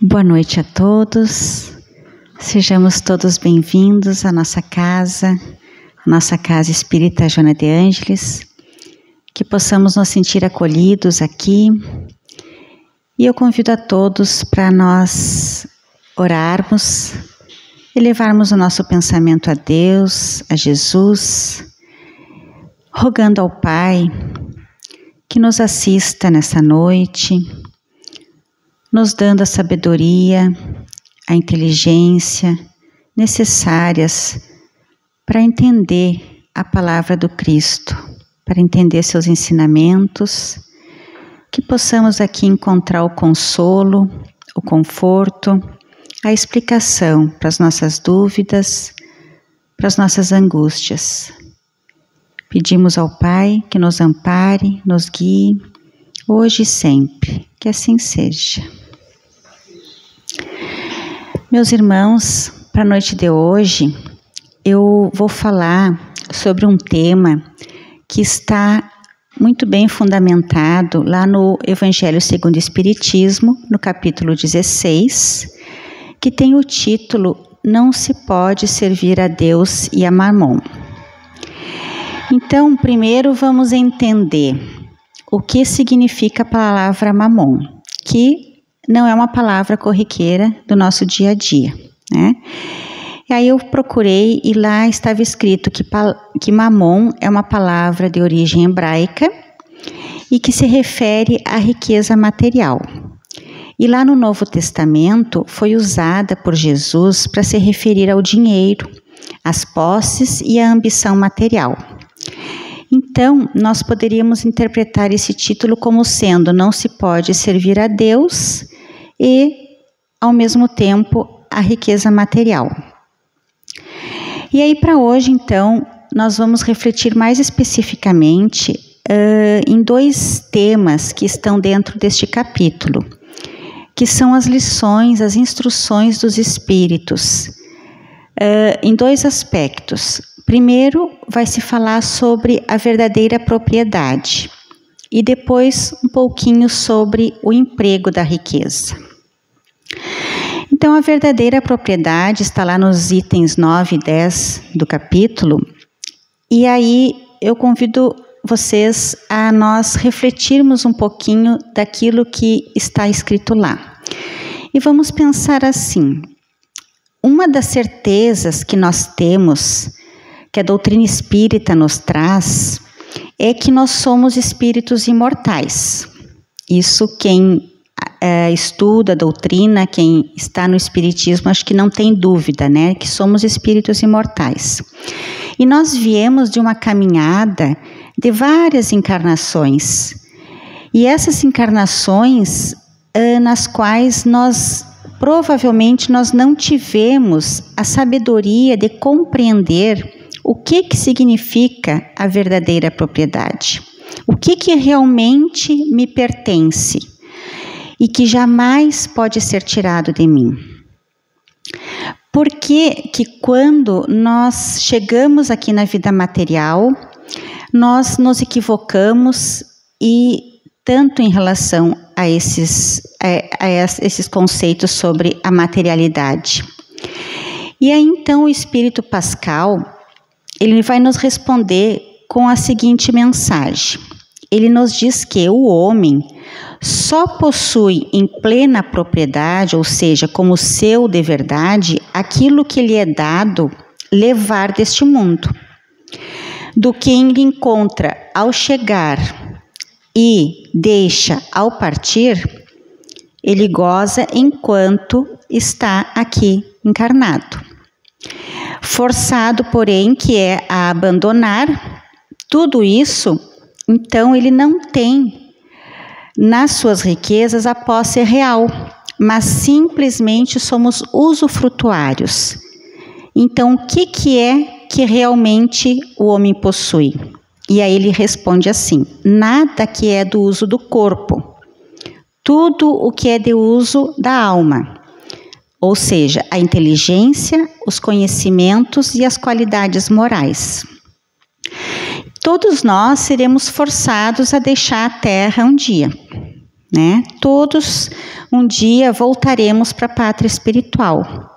Boa noite a todos, sejamos todos bem-vindos à nossa casa espírita Joana de Ângeles, que possamos nos sentir acolhidos aqui. E eu convido a todos para nós orarmos, elevarmos o nosso pensamento a Deus, a Jesus, rogando ao Pai que nos assista nessa noite, nos dando a sabedoria, a inteligência necessárias para entender a palavra do Cristo, para entender seus ensinamentos, que possamos aqui encontrar o consolo, o conforto, a explicação para as nossas dúvidas, para as nossas angústias. Pedimos ao Pai que nos ampare, nos guie, hoje e sempre, que assim seja. Meus irmãos, para a noite de hoje, eu vou falar sobre um tema que está muito bem fundamentado lá no Evangelho segundo o Espiritismo, no capítulo 16, que tem o título Não se pode servir a Deus e a Mamon. Então, primeiro vamos entender o que significa a palavra Mamon, que não é uma palavra corriqueira do nosso dia a dia, né? E aí eu procurei e lá estava escrito que Mamon é uma palavra de origem hebraica e que se refere à riqueza material. E lá no Novo Testamento foi usada por Jesus para se referir ao dinheiro, às posses e à ambição material. Então, nós poderíamos interpretar esse título como sendo não se pode servir a Deus e, ao mesmo tempo, a riqueza material. E aí, para hoje, então, nós vamos refletir mais especificamente em dois temas que estão dentro deste capítulo, que são as lições, as instruções dos Espíritos, em dois aspectos. Primeiro, vai se falar sobre a verdadeira propriedade e depois um pouquinho sobre o emprego da riqueza. Então, a verdadeira propriedade está lá nos itens 9 e 10 do capítulo, e aí eu convido vocês a nós refletirmos um pouquinho daquilo que está escrito lá. E vamos pensar assim, uma das certezas que nós temos, que a doutrina espírita nos traz, é que nós somos espíritos imortais. Isso quem estuda a doutrina, quem está no espiritismo, acho que não tem dúvida, né? Que somos espíritos imortais. E nós viemos de uma caminhada de várias encarnações. E essas encarnações nas quais provavelmente nós não tivemos a sabedoria de compreender o que significa a verdadeira propriedade? O que realmente me pertence e que jamais pode ser tirado de mim? Por que quando nós chegamos aqui na vida material, nós nos equivocamos e tanto em relação a esses conceitos sobre a materialidade? E aí então o Espírito Pascal, ele vai nos responder com a seguinte mensagem. Ele nos diz que o homem só possui em plena propriedade, ou seja, como seu de verdade, aquilo que lhe é dado levar deste mundo. Do que ele encontra ao chegar e deixa ao partir, ele goza enquanto está aqui encarnado. Forçado, porém, que é a abandonar tudo isso, então ele não tem nas suas riquezas a posse real, mas simplesmente somos usufrutuários. Então, o que é que realmente o homem possui? E aí ele responde assim: nada que é do uso do corpo, tudo o que é de uso da alma. Ou seja, a inteligência, os conhecimentos e as qualidades morais. Todos nós seremos forçados a deixar a Terra um dia, né? Todos um dia voltaremos para a pátria espiritual.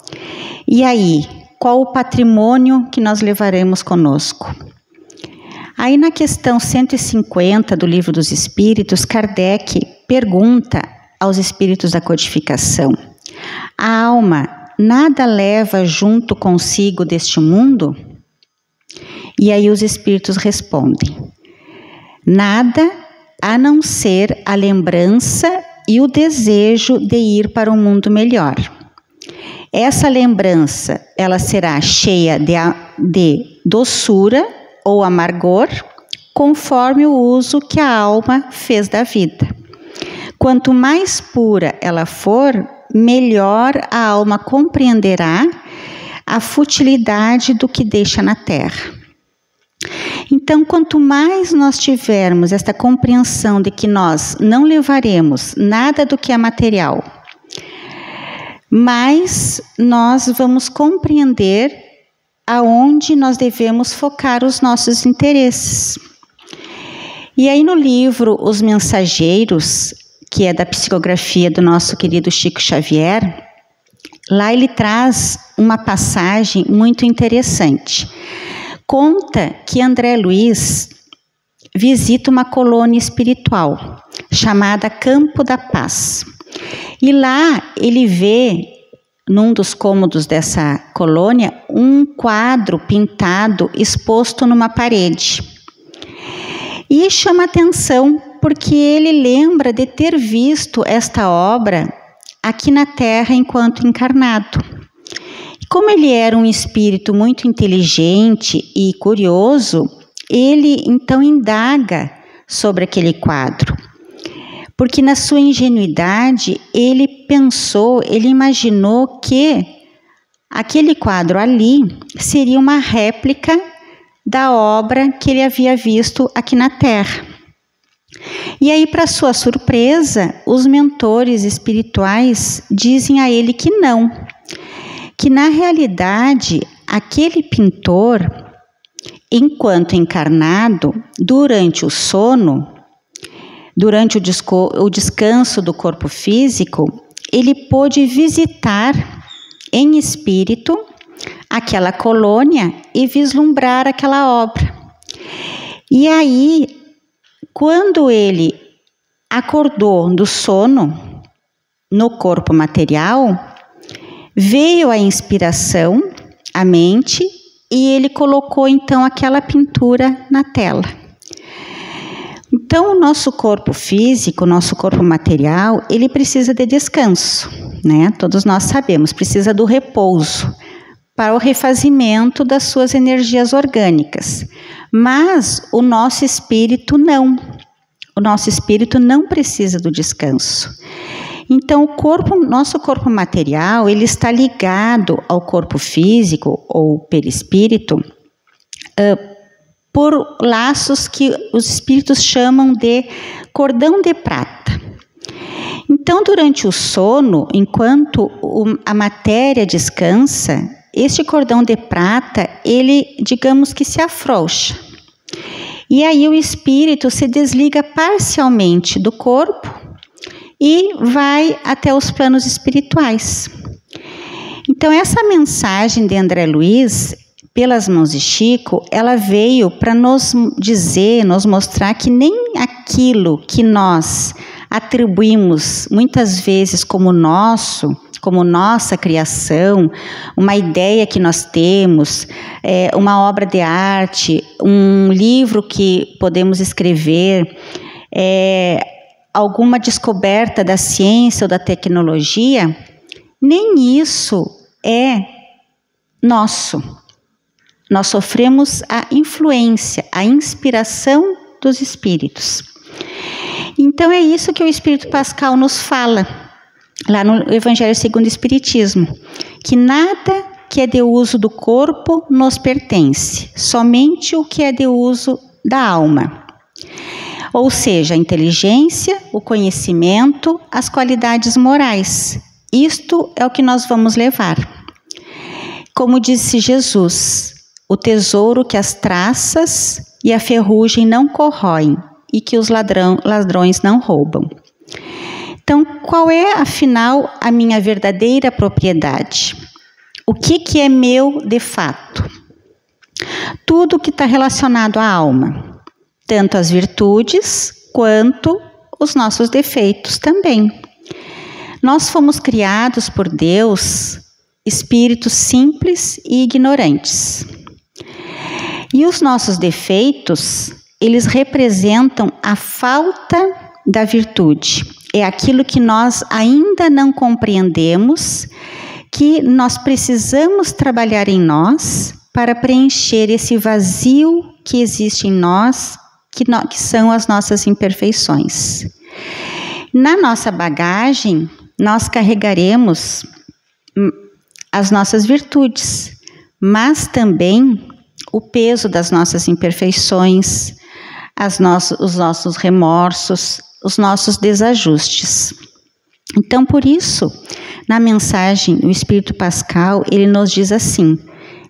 E aí, qual o patrimônio que nós levaremos conosco? Aí na questão 150 do Livro dos Espíritos, Kardec pergunta aos espíritos da codificação: a alma nada leva junto consigo deste mundo? E aí os espíritos respondem: nada, a não ser a lembrança e o desejo de ir para um mundo melhor. Essa lembrança, ela será cheia de doçura ou amargor, conforme o uso que a alma fez da vida. Quanto mais pura ela for, melhor a alma compreenderá a futilidade do que deixa na terra. Então, quanto mais nós tivermos esta compreensão de que nós não levaremos nada do que é material, mais nós vamos compreender aonde nós devemos focar os nossos interesses. E aí no livro Os Mensageiros, que é da psicografia do nosso querido Chico Xavier, lá ele traz uma passagem muito interessante. Conta que André Luiz visita uma colônia espiritual chamada Campo da Paz. E lá ele vê, num dos cômodos dessa colônia, um quadro pintado exposto numa parede. E chama atenção porque ele lembra de ter visto esta obra aqui na Terra enquanto encarnado. Como ele era um espírito muito inteligente e curioso, ele então indaga sobre aquele quadro. Porque na sua ingenuidade, ele imaginou que aquele quadro ali seria uma réplica da obra que ele havia visto aqui na Terra. E aí, para sua surpresa, os mentores espirituais dizem a ele que não, que na realidade aquele pintor, enquanto encarnado, durante o sono, durante o descanso do corpo físico, ele pôde visitar em espírito aquela colônia e vislumbrar aquela obra. E aí, quando ele acordou do sono no corpo material, veio a inspiração à mente e ele colocou então aquela pintura na tela. Então, o nosso corpo físico, o nosso corpo material, ele precisa de descanso, né? Todos nós sabemos, precisa do repouso para o refazimento das suas energias orgânicas. Mas o nosso espírito não. O nosso espírito não precisa do descanso. Então, nosso corpo material, ele está ligado ao corpo físico ou perispírito por laços que os espíritos chamam de cordão de prata. Então, durante o sono, enquanto a matéria descansa, este cordão de prata, ele, digamos que se afrouxa. E aí o espírito se desliga parcialmente do corpo e vai até os planos espirituais. Então, essa mensagem de André Luiz, pelas mãos de Chico, ela veio para nos dizer, nos mostrar que nem aquilo que nós atribuímos muitas vezes como nossa criação, uma ideia que nós temos, uma obra de arte, um livro que podemos escrever, alguma descoberta da ciência ou da tecnologia, nem isso é nosso. Nós sofremos a influência, a inspiração dos espíritos. Então é isso que o Espírito Pascal nos fala, lá no Evangelho segundo o Espiritismo, que nada que é de uso do corpo nos pertence, somente o que é de uso da alma. Ou seja, a inteligência, o conhecimento, as qualidades morais. Isto é o que nós vamos levar. Como disse Jesus, o tesouro que as traças e a ferrugem não corroem e que os ladrões não roubam. Então, qual é, afinal, a minha verdadeira propriedade? O que é meu de fato? Tudo que está relacionado à alma, tanto as virtudes quanto os nossos defeitos também. Nós fomos criados por Deus, espíritos simples e ignorantes. E os nossos defeitos, eles representam a falta da virtude. É aquilo que nós ainda não compreendemos, que nós precisamos trabalhar em nós para preencher esse vazio que existe em nós, que são as nossas imperfeições. Na nossa bagagem, nós carregaremos as nossas virtudes, mas também o peso das nossas imperfeições, os nossos remorsos, os nossos desajustes. Então, por isso, na mensagem, o Espírito Pascal, ele nos diz assim: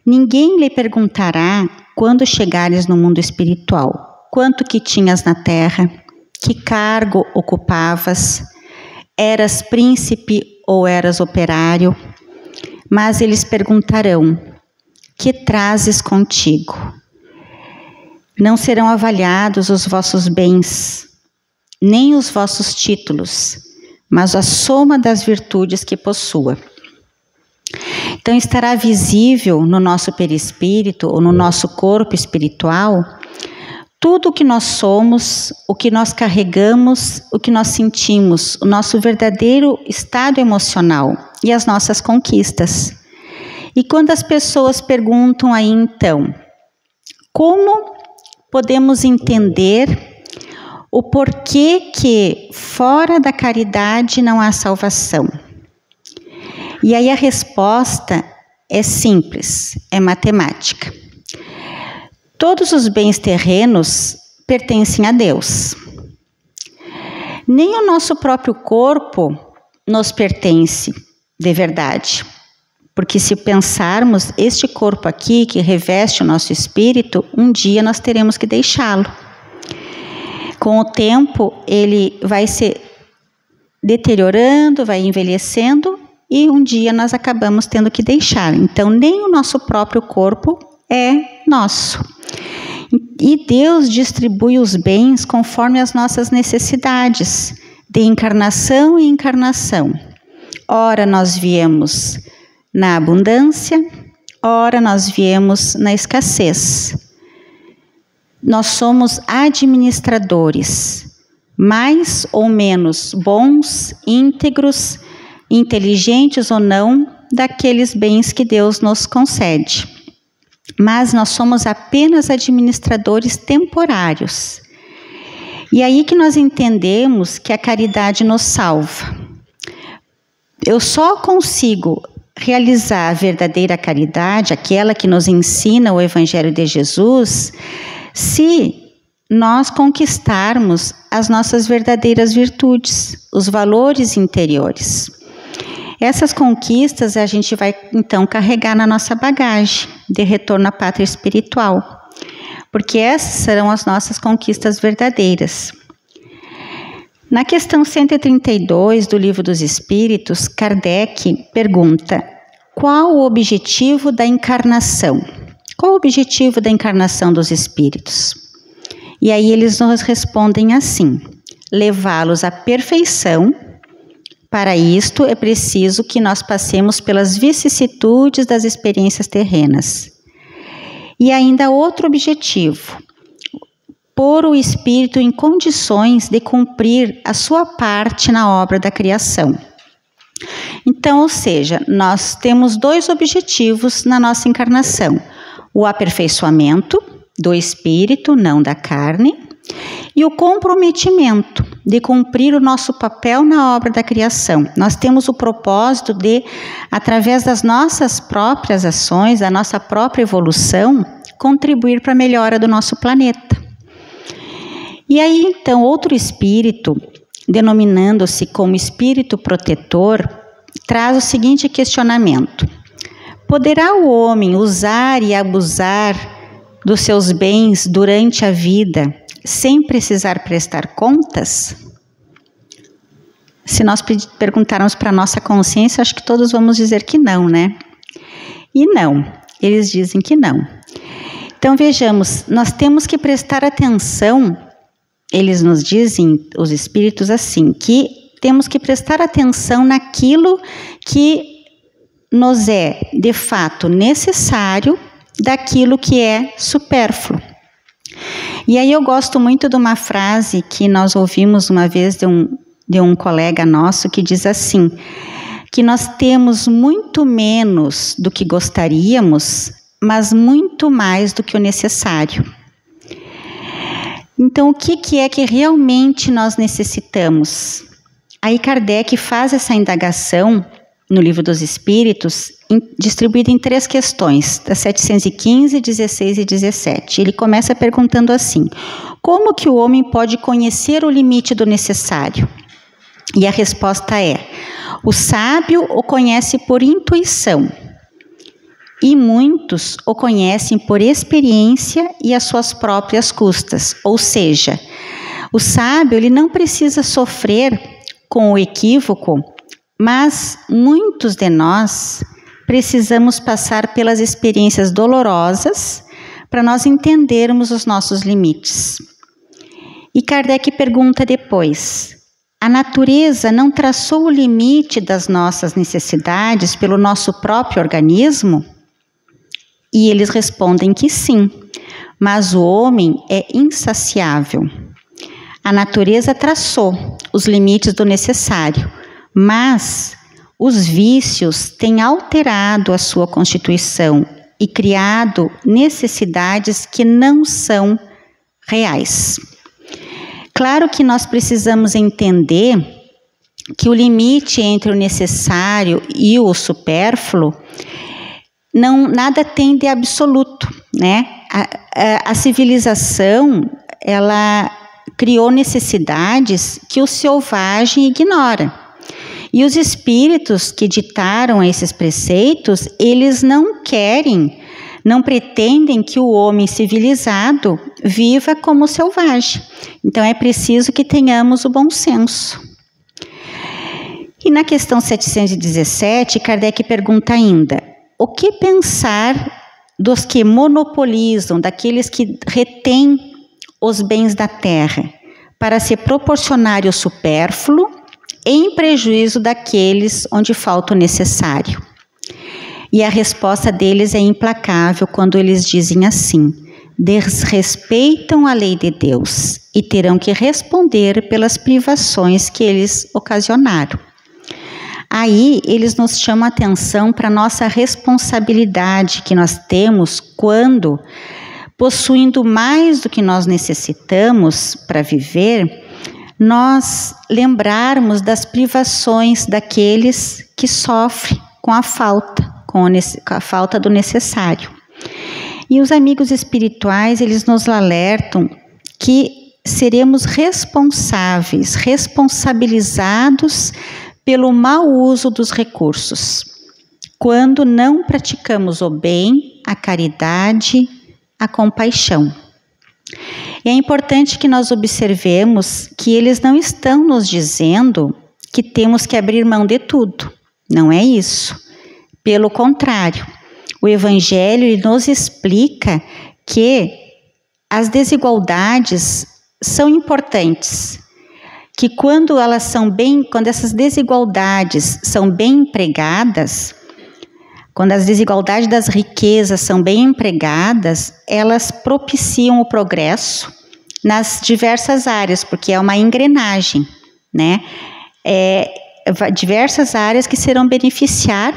ninguém lhe perguntará, quando chegares no mundo espiritual, quanto que tinhas na terra, que cargo ocupavas, eras príncipe ou eras operário, mas eles perguntarão: que trazes contigo? Não serão avaliados os vossos bens, nem os vossos títulos, mas a soma das virtudes que possua. Então estará visível no nosso perispírito ou no nosso corpo espiritual tudo o que nós somos, o que nós carregamos, o que nós sentimos, o nosso verdadeiro estado emocional e as nossas conquistas. E quando as pessoas perguntam aí então, como podemos entender o porquê que fora da caridade não há salvação? E aí a resposta é simples, é matemática. Todos os bens terrenos pertencem a Deus. Nem o nosso próprio corpo nos pertence de verdade. Porque se pensarmos, este corpo aqui que reveste o nosso espírito, um dia nós teremos que deixá-lo. Com o tempo, ele vai se deteriorando, vai envelhecendo e um dia nós acabamos tendo que deixar. Então, nem o nosso próprio corpo é nosso. E Deus distribui os bens conforme as nossas necessidades, de encarnação em encarnação. Ora, nós viemos na abundância, ora, nós viemos na escassez. Nós somos administradores, mais ou menos bons, íntegros, inteligentes ou não, daqueles bens que Deus nos concede. Mas nós somos apenas administradores temporários. E aí que nós entendemos que a caridade nos salva. Eu só consigo realizar a verdadeira caridade, aquela que nos ensina o Evangelho de Jesus, se nós conquistarmos as nossas verdadeiras virtudes, os valores interiores. Essas conquistas a gente vai então carregar na nossa bagagem de retorno à pátria espiritual, porque essas serão as nossas conquistas verdadeiras. Na questão 132 do Livro dos Espíritos, Kardec pergunta: qual o objetivo da encarnação? Qual o objetivo da encarnação dos espíritos? E aí eles nos respondem assim: levá-los à perfeição. Para isto é preciso que nós passemos pelas vicissitudes das experiências terrenas. E ainda outro objetivo: pôr o espírito em condições de cumprir a sua parte na obra da criação. Então, ou seja, nós temos dois objetivos na nossa encarnação: o aperfeiçoamento do espírito, não da carne, e o comprometimento de cumprir o nosso papel na obra da criação. Nós temos o propósito de, através das nossas próprias ações, da nossa própria evolução, contribuir para a melhora do nosso planeta. E aí, então, outro espírito, denominando-se como espírito protetor, traz o seguinte questionamento: poderá o homem usar e abusar dos seus bens durante a vida sem precisar prestar contas? Se nós perguntarmos para a nossa consciência, acho que todos vamos dizer que não, né? E não, eles dizem que não. Então vejamos, nós temos que prestar atenção, eles nos dizem, os espíritos assim, que temos que prestar atenção naquilo que nos é de fato necessário, daquilo que é supérfluo. E aí eu gosto muito de uma frase que nós ouvimos uma vez de um colega nosso que diz assim, que nós temos muito menos do que gostaríamos, mas muito mais do que o necessário. Então, o que é que realmente nós necessitamos? Aí Kardec faz essa indagação no Livro dos Espíritos, distribuída em 3 questões, das 715, 16 e 17. Ele começa perguntando assim, como que o homem pode conhecer o limite do necessário? E a resposta é, o sábio o conhece por intuição, e muitos o conhecem por experiência e às suas próprias custas. Ou seja, o sábio ele não precisa sofrer com o equívoco, mas muitos de nós precisamos passar pelas experiências dolorosas para nós entendermos os nossos limites. E Kardec pergunta depois, a natureza não traçou o limite das nossas necessidades pelo nosso próprio organismo? E eles respondem que sim, mas o homem é insaciável. A natureza traçou os limites do necessário, mas os vícios têm alterado a sua constituição e criado necessidades que não são reais. Claro que nós precisamos entender que o limite entre o necessário e o supérfluo nada tem de absoluto, né? A civilização, ela criou necessidades que o selvagem ignora. E os espíritos que ditaram esses preceitos, eles não pretendem que o homem civilizado viva como selvagem. Então é preciso que tenhamos o bom senso. E na questão 717, Kardec pergunta ainda, o que pensar dos que monopolizam, daqueles que retêm os bens da terra, para se proporcionar o supérfluo, em prejuízo daqueles onde falta o necessário? E a resposta deles é implacável quando eles dizem assim, desrespeitam a lei de Deus e terão que responder pelas privações que eles ocasionaram. Aí eles nos chamam a atenção para a nossa responsabilidade que nós temos quando, possuindo mais do que nós necessitamos para viver, nós lembrarmos das privações daqueles que sofrem com a falta do necessário. E os amigos espirituais, eles nos alertam que seremos responsabilizados pelo mau uso dos recursos, quando não praticamos o bem, a caridade, a compaixão. E é importante que nós observemos que eles não estão nos dizendo que temos que abrir mão de tudo. Não é isso. Pelo contrário, o Evangelho nos explica que as desigualdades são importantes, que quando essas desigualdades são bem empregadas, quando as desigualdades das riquezas são bem empregadas, elas propiciam o progresso nas diversas áreas, porque é uma engrenagem, né? Diversas áreas que serão beneficiar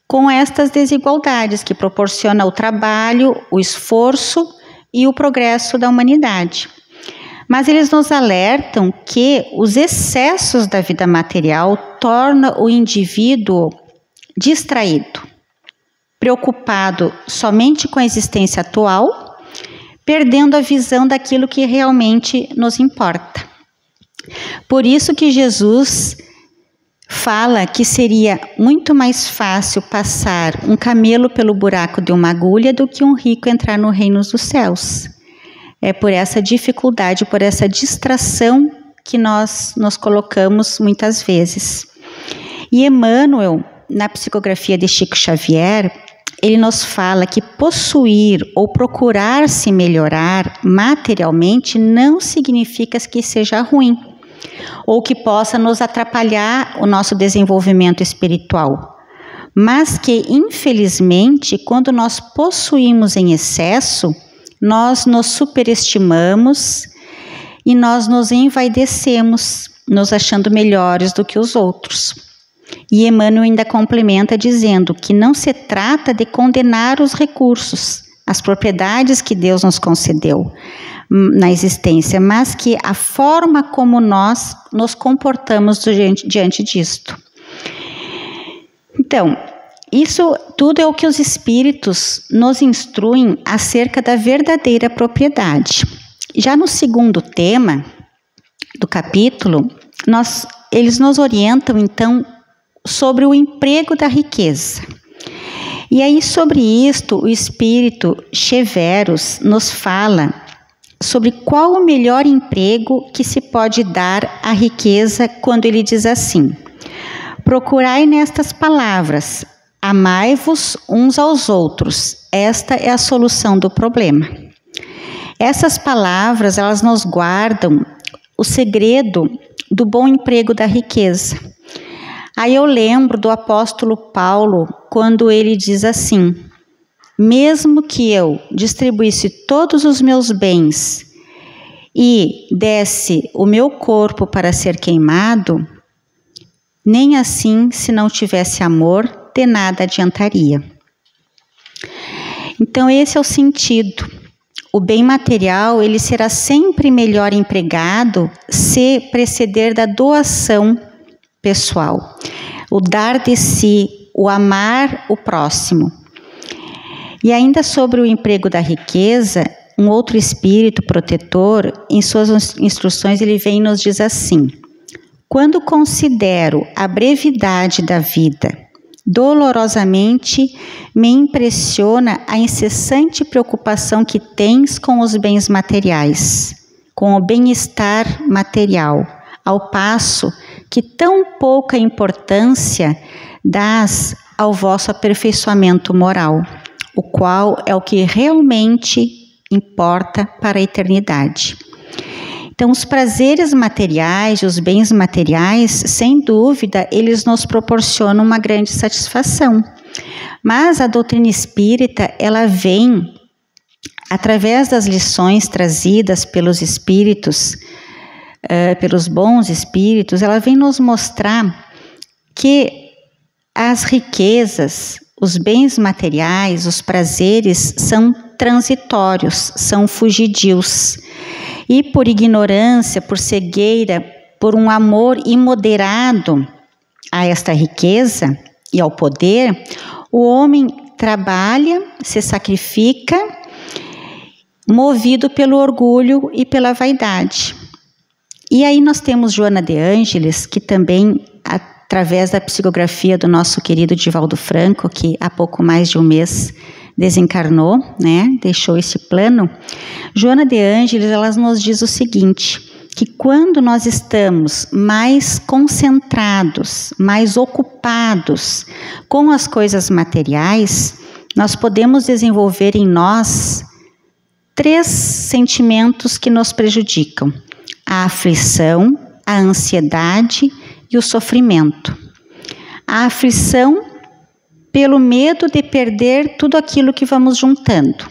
com estas desigualdades, que proporciona o trabalho, o esforço e o progresso da humanidade. Mas eles nos alertam que os excessos da vida material tornam o indivíduo distraído, preocupado somente com a existência atual, perdendo a visão daquilo que realmente nos importa. Por isso que Jesus fala que seria muito mais fácil passar um camelo pelo buraco de uma agulha do que um rico entrar no reino dos céus. É por essa dificuldade, por essa distração que nós nos colocamos muitas vezes. E Emmanuel, na psicografia de Chico Xavier, ele nos fala que possuir ou procurar se melhorar materialmente não significa que seja ruim, ou que possa nos atrapalhar o nosso desenvolvimento espiritual, mas que, infelizmente, quando nós possuímos em excesso, nós nos superestimamos e nós nos envaidecemos, nos achando melhores do que os outros. E Emmanuel ainda complementa dizendo que não se trata de condenar os recursos, as propriedades que Deus nos concedeu na existência, mas que a forma como nós nos comportamos diante disto. Então, isso tudo é o que os espíritos nos instruem acerca da verdadeira propriedade. Já no segundo tema do capítulo, eles nos orientam então sobre o emprego da riqueza. E aí, sobre isto, o espírito Cheverus nos fala sobre qual o melhor emprego que se pode dar à riqueza, quando ele diz assim: procurai nestas palavras, amai-vos uns aos outros. Esta é a solução do problema. Essas palavras, elas nos guardam o segredo do bom emprego da riqueza. Aí eu lembro do apóstolo Paulo, quando ele diz assim: mesmo que eu distribuísse todos os meus bens e desse o meu corpo para ser queimado, nem assim, se não tivesse amor, de nada adiantaria. Então esse é o sentido. O bem material, ele será sempre melhor empregado se preceder da doação pessoal, o dar de si, o amar o próximo. E ainda sobre o emprego da riqueza, um outro espírito protetor, em suas instruções, ele vem e nos diz assim: quando considero a brevidade da vida, dolorosamente me impressiona a incessante preocupação que tens com os bens materiais, com o bem-estar material, ao passo que tão pouca importância dás ao vosso aperfeiçoamento moral, o qual é o que realmente importa para a eternidade. Então, os prazeres materiais, os bens materiais, sem dúvida, eles nos proporcionam uma grande satisfação. Mas a doutrina espírita, ela vem, através das lições trazidas pelos espíritos, pelos bons espíritos, ela vem nos mostrar que as riquezas, os bens materiais, os prazeres são transitórios, são fugidios. E por ignorância, por cegueira, por um amor imoderado a esta riqueza e ao poder, o homem trabalha, se sacrifica, movido pelo orgulho e pela vaidade. E aí nós temos Joana de Ângeles, que também, através da psicografia do nosso querido Divaldo Franco, que há pouco mais de um mês desencarnou, né, deixou esse plano. Joana de Ângeles, ela nos diz o seguinte, que quando nós estamos mais concentrados, mais ocupados com as coisas materiais, nós podemos desenvolver em nós 3 sentimentos que nos prejudicam: a aflição, a ansiedade e o sofrimento. A aflição pelo medo de perder tudo aquilo que vamos juntando.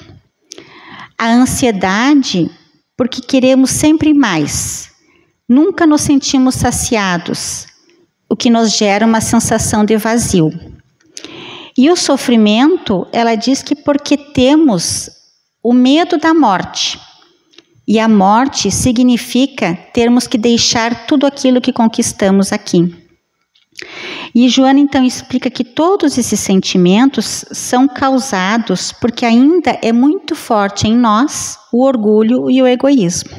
A ansiedade, porque queremos sempre mais. Nunca nos sentimos saciados, o que nos gera uma sensação de vazio. E o sofrimento, ela diz que porque temos o medo da morte. E a morte significa termos que deixar tudo aquilo que conquistamos aqui. E Joana então explica que todos esses sentimentos são causados porque ainda é muito forte em nós o orgulho e o egoísmo.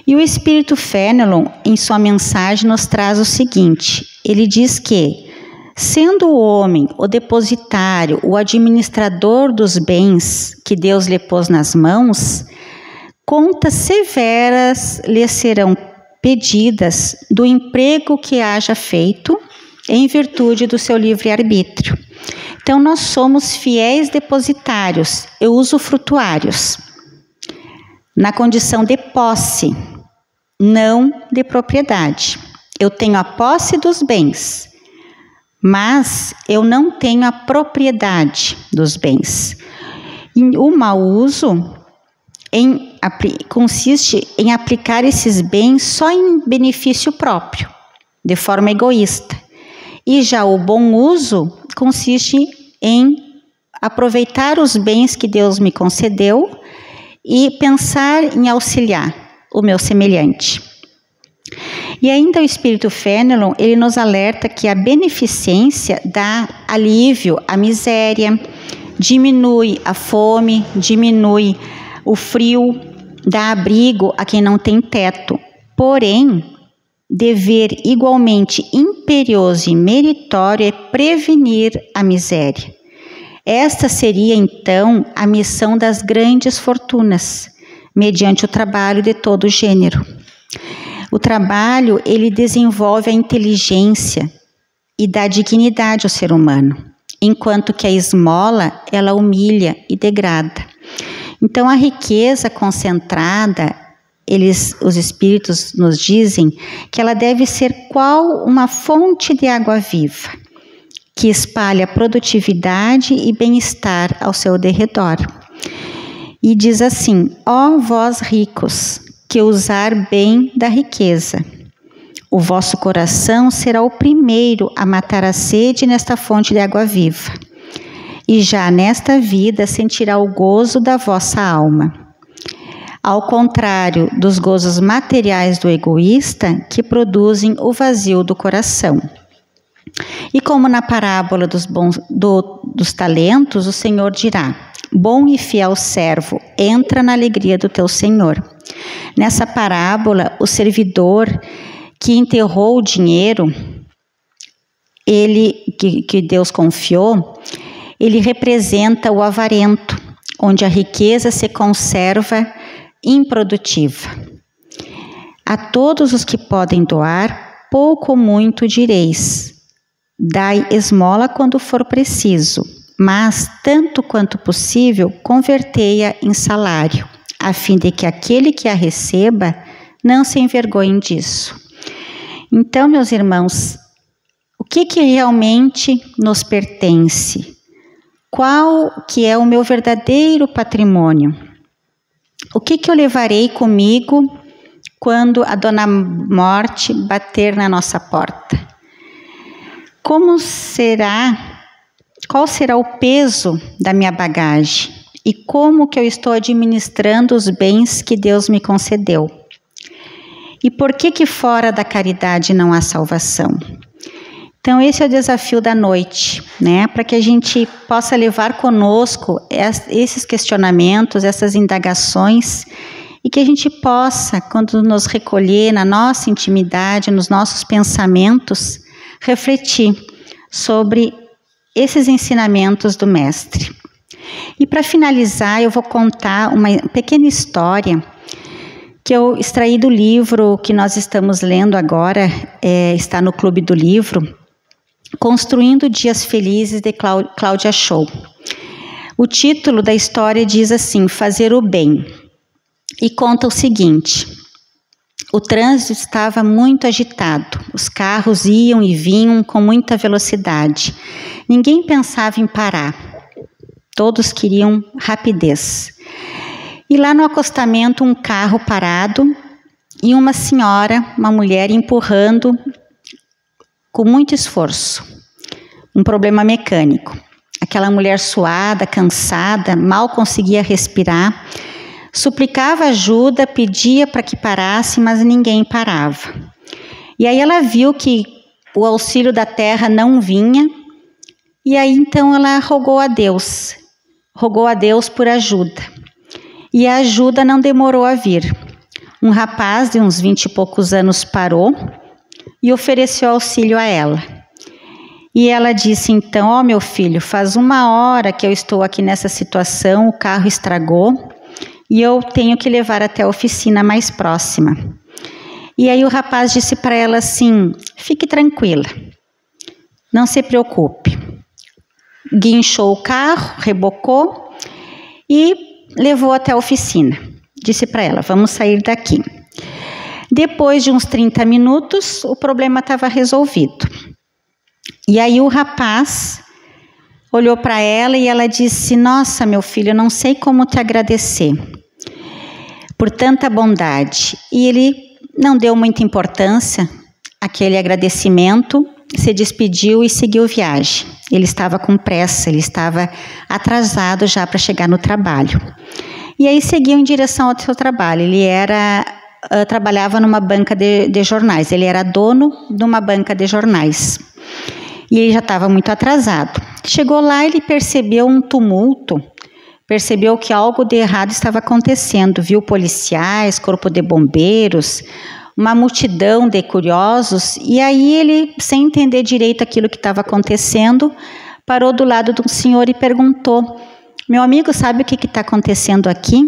E o Espírito Fénelon, em sua mensagem, nos traz o seguinte: ele diz que, sendo o homem o depositário, o administrador dos bens que Deus lhe pôs nas mãos, contas severas lhe serão despedidas do emprego que haja feito em virtude do seu livre-arbítrio. Então, nós somos fiéis depositários e usufrutuários, na condição de posse, não de propriedade. Eu tenho a posse dos bens, mas eu não tenho a propriedade dos bens. E o mau uso consiste em aplicar esses bens só em benefício próprio, de forma egoísta. E já o bom uso consiste em aproveitar os bens que Deus me concedeu e pensar em auxiliar o meu semelhante. E ainda o Espírito Fenelon, ele nos alerta que a beneficência dá alívio à miséria, diminui a fome, diminui o frio, dá abrigo a quem não tem teto. Porém, dever igualmente imperioso e meritório é prevenir a miséria. Esta seria, então, a missão das grandes fortunas, mediante o trabalho de todo gênero. O trabalho, ele desenvolve a inteligência e dá dignidade ao ser humano, enquanto que a esmola, ela humilha e degrada. Então, a riqueza concentrada, os espíritos nos dizem que ela deve ser qual uma fonte de água viva, que espalha produtividade e bem-estar ao seu derredor. E diz assim: ó vós ricos, que usar bem da riqueza, o vosso coração será o primeiro a matar a sede nesta fonte de água viva, e já nesta vida sentirá o gozo da vossa alma. Ao contrário dos gozos materiais do egoísta, que produzem o vazio do coração. E como na parábola dos talentos, o Senhor dirá: bom e fiel servo, entra na alegria do teu Senhor. Nessa parábola, o que enterrou o dinheiro, que Deus confiou, ele representa o avarento, onde a riqueza se conserva improdutiva. A todos os que podem doar, pouco ou muito direis: dai esmola quando for preciso, mas, tanto quanto possível, convertei-a em salário, a fim de que aquele que a receba não se envergonhe disso. Então, meus irmãos, o que realmente nos pertence? Qual que é o meu verdadeiro patrimônio? O que eu levarei comigo quando a Dona Morte bater na nossa porta? Qual será o peso da minha bagagem? E como que eu estou administrando os bens que Deus me concedeu? E por que fora da caridade não há salvação? Então, esse é o desafio da noite, né? Para que a gente possa levar conosco esses questionamentos, essas indagações, e que a gente possa, quando nos recolher na nossa intimidade, nos nossos pensamentos, refletir sobre esses ensinamentos do Mestre. E para finalizar, eu vou contar uma pequena história que eu extraí do livro que nós estamos lendo agora, está no Clube do Livro, Construindo Dias Felizes, de Cláudia Show. O título da história diz assim: Fazer o Bem. E conta o seguinte: o trânsito estava muito agitado, os carros iam e vinham com muita velocidade. Ninguém pensava em parar, todos queriam rapidez. E lá no acostamento, um carro parado e uma senhora, uma mulher, empurrando com muito esforço, um problema mecânico. Aquela mulher suada, cansada, mal conseguia respirar, suplicava ajuda, pedia para que parasse, mas ninguém parava. E aí ela viu que o auxílio da terra não vinha, e aí então ela rogou a Deus por ajuda. E a ajuda não demorou a vir. Um rapaz de uns 20 e poucos anos parou e ofereceu auxílio a ela. E ela disse então: ó, meu filho, faz 1 hora que eu estou aqui nessa situação, o carro estragou e eu tenho que levar até a oficina mais próxima. E aí o rapaz disse para ela assim: fique tranquila, não se preocupe. Guinchou o carro, rebocou e levou até a oficina. Disse para ela: vamos sair daqui. Depois de uns 30 minutos, o problema estava resolvido. E aí o rapaz olhou para ela e ela disse: nossa, meu filho, eu não sei como te agradecer por tanta bondade. E ele não deu muita importância àquele agradecimento, se despediu e seguiu viagem. Ele estava com pressa, ele estava atrasado já para chegar no trabalho. E aí seguiu em direção ao seu trabalho. Ele trabalhava numa banca de jornais, ele era dono de uma banca de jornais. E ele já estava muito atrasado. Chegou lá, ele percebeu um tumulto, percebeu que algo de errado estava acontecendo. Viu policiais, corpo de bombeiros, uma multidão de curiosos. E aí ele, sem entender direito aquilo que estava acontecendo, parou do lado de um senhor e perguntou: meu amigo, sabe o que está acontecendo aqui?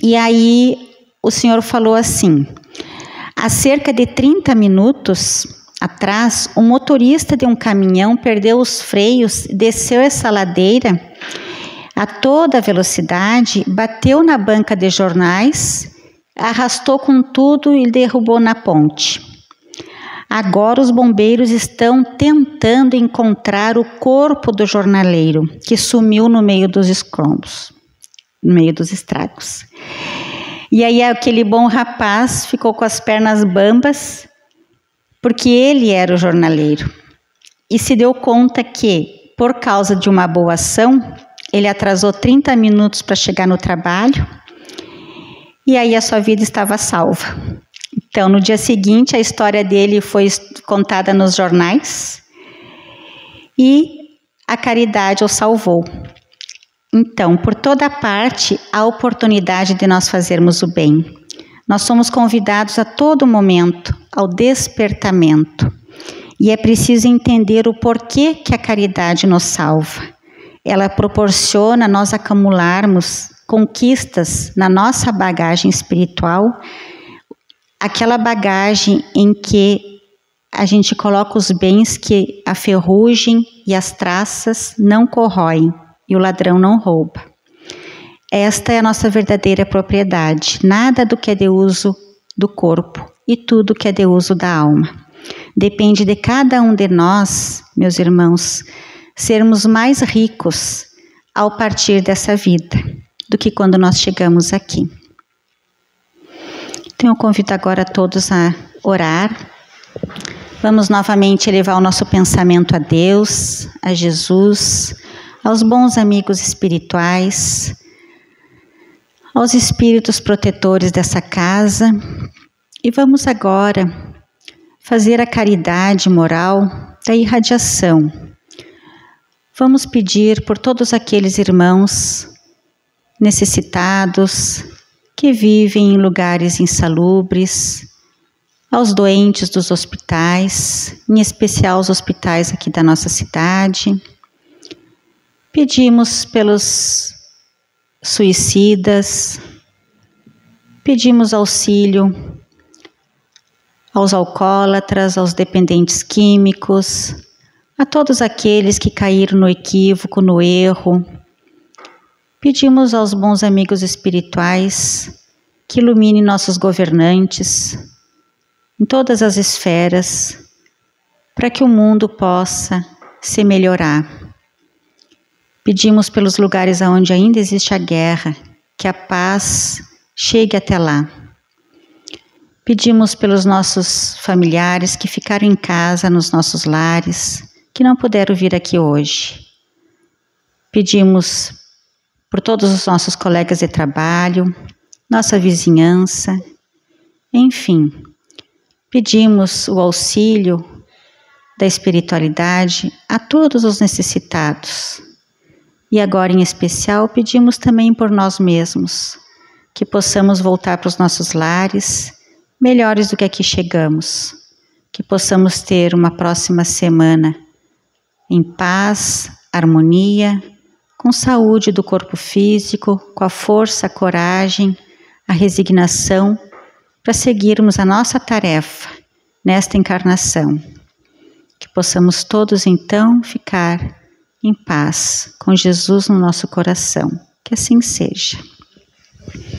E aí o senhor falou assim: há cerca de 30 minutos atrás, um motorista de um caminhão perdeu os freios, desceu essa ladeira a toda velocidade, bateu na banca de jornais, arrastou com tudo e derrubou na ponte. Agora os bombeiros estão tentando encontrar o corpo do jornaleiro que sumiu no meio dos escombros, no meio dos estragos. E aí aquele bom rapaz ficou com as pernas bambas, porque ele era o jornaleiro, e se deu conta que, por causa de uma boa ação, ele atrasou 30 minutos para chegar no trabalho, e aí a sua vida estava salva. Então, no dia seguinte, a história dele foi contada nos jornais, e a caridade o salvou. Então, por toda parte, há oportunidade de nós fazermos o bem. Nós somos convidados a todo momento ao despertamento. E é preciso entender o porquê que a caridade nos salva. Ela proporciona nós acumularmos conquistas na nossa bagagem espiritual, aquela bagagem em que a gente coloca os bens que a ferrugem e as traças não corroem e o ladrão não rouba. Esta é a nossa verdadeira propriedade, nada do que é de uso do corpo e tudo que é de uso da alma. Depende de cada um de nós, meus irmãos, sermos mais ricos ao partir dessa vida do que quando nós chegamos aqui. Então eu convido agora todos a orar. Vamos novamente elevar o nosso pensamento a Deus, a Jesus, aos bons amigos espirituais, aos espíritos protetores dessa casa, e vamos agora fazer a caridade moral da irradiação. Vamos pedir por todos aqueles irmãos necessitados que vivem em lugares insalubres, aos doentes dos hospitais, em especial os hospitais aqui da nossa cidade. Pedimos pelos suicidas, pedimos auxílio aos alcoólatras, aos dependentes químicos, a todos aqueles que caíram no equívoco, no erro. Pedimos aos bons amigos espirituais que iluminem nossos governantes em todas as esferas, para que o mundo possa se melhorar. Pedimos pelos lugares onde ainda existe a guerra, que a paz chegue até lá. Pedimos pelos nossos familiares que ficaram em casa, nos nossos lares, que não puderam vir aqui hoje. Pedimos por todos os nossos colegas de trabalho, nossa vizinhança, enfim. Pedimos o auxílio da espiritualidade a todos os necessitados. E agora, em especial, pedimos também por nós mesmos, que possamos voltar para os nossos lares melhores do que aqui chegamos, que possamos ter uma próxima semana em paz, harmonia, com saúde do corpo físico, com a força, a coragem, a resignação para seguirmos a nossa tarefa nesta encarnação. Que possamos todos então ficar em paz com Jesus no nosso coração. Que assim seja.